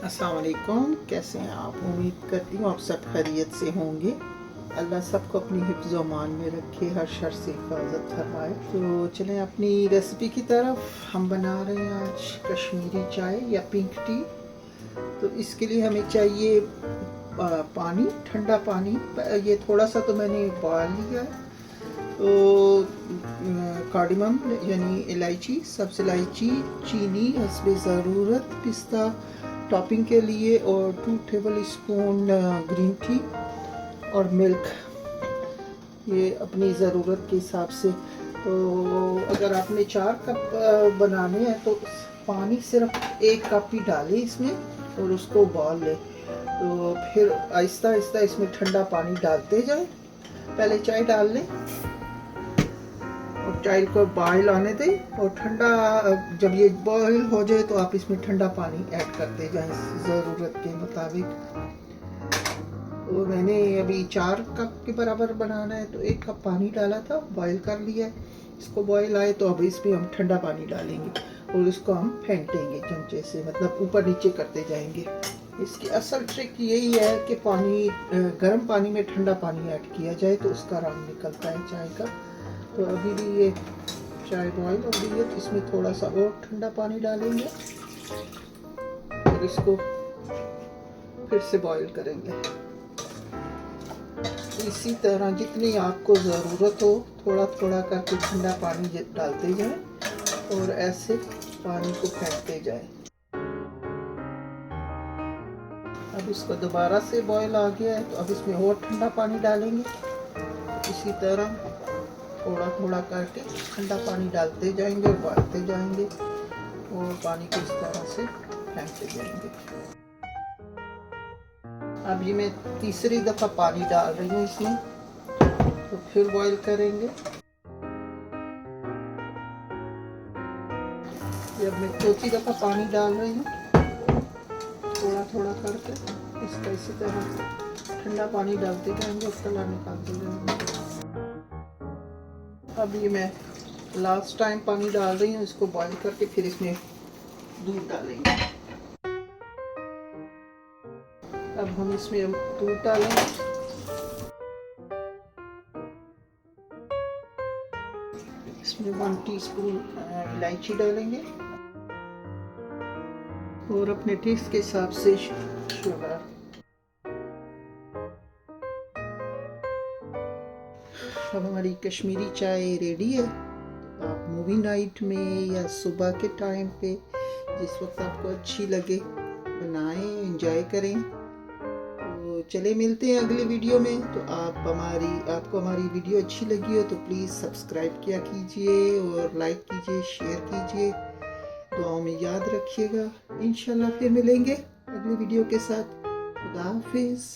अस्सलाम वालेकुम। कैसे हैं आप? उम्मीद करती हूँ आप सब खैरियत से होंगे। अल्लाह सबको अपनी हिफ्ज़ व अमान में रखे, हर शर से हिफाजत फरमाए। तो चलें अपनी रेसिपी की तरफ। हम बना रहे हैं आज कश्मीरी चाय या पिंक टी। तो इसके लिए हमें चाहिए पानी, ठंडा पानी। ये थोड़ा सा तो मैंने उबाल लिया है। तो कार्डमम यानी इलायची, सब्ज़ इलायची, चीनी हस्बे ज़रूरत, पिस्ता टॉपिंग के लिए, और 2 टेबल स्पून ग्रीन टी और मिल्क, ये अपनी ज़रूरत के हिसाब से। तो अगर आपने 4 कप बनाने हैं तो पानी सिर्फ 1 कप ही डालें इसमें और उसको उबाल लें। तो फिर आहिस्ता आहिस्ता इसमें ठंडा पानी डालते जाएं। पहले चाय डाल लें और चाय को बॉयल आने दें, और ठंडा जब ये बॉयल हो जाए तो आप इसमें ठंडा पानी ऐड करते जाएं ज़रूरत के मुताबिक। तो मैंने अभी 4 कप के बराबर बनाना है तो 1 कप पानी डाला था, बॉयल कर लिया है। इसको बॉयल आए तो अब इसमें हम ठंडा पानी डालेंगे और इसको हम फेंटेंगे चमचे से, मतलब ऊपर नीचे करते जाएंगे। इसकी असल ट्रिक यही है कि पानी गर्म पानी में ठंडा पानी ऐड किया जाए तो उसका रंग निकलता है चाय का। तो अभी भी ये चाय बॉयल हो गई है तो इसमें थोड़ा सा और ठंडा पानी डालेंगे और इसको फिर से बॉयल करेंगे। इसी तरह जितनी आपको ज़रूरत हो थोड़ा थोड़ा करके ठंडा पानी डालते जाएं और ऐसे पानी को फेंटते जाएं। अब इसको दोबारा से बॉयल आ गया है तो अब इसमें और ठंडा पानी डालेंगे। इसी तरह थोड़ा थोड़ा करके ठंडा पानी डालते जाएंगे, उबालते जाएंगे और पानी को इस तरह से फेंकते जाएंगे। अब ये मैं तीसरी दफ़ा पानी डाल रही हूँ इसमें, तो फिर बॉईल करेंगे। अब मैं चौथी दफ़ा पानी डाल रही हूँ, थोड़ा थोड़ा करके इसका इसी तरह ठंडा पानी डालते जाएंगे और कलर निकालते जाएंगे। अब ये मैं लास्ट टाइम पानी डाल रही हूँ, इसको बॉईल करके फिर इसमें दूध डालेंगे। अब हम इसमें दूध डालेंगे। इसमें 1 टीस्पून इलायची डालेंगे और अपने टेस्ट के हिसाब से शुगर। अब हमारी कश्मीरी चाय रेडी है। तो आप मूवी नाइट में या सुबह के टाइम पे जिस वक्त आपको अच्छी लगे बनाएं, एंजॉय करें। तो चले मिलते हैं अगले वीडियो में। तो आपको हमारी वीडियो अच्छी लगी हो तो प्लीज़ सब्सक्राइब किया कीजिए और लाइक कीजिए, शेयर कीजिए, दुआओं में याद रखिएगा। इंशाल्लाह फिर मिलेंगे अगली वीडियो के साथ। खुदा हाफिज़।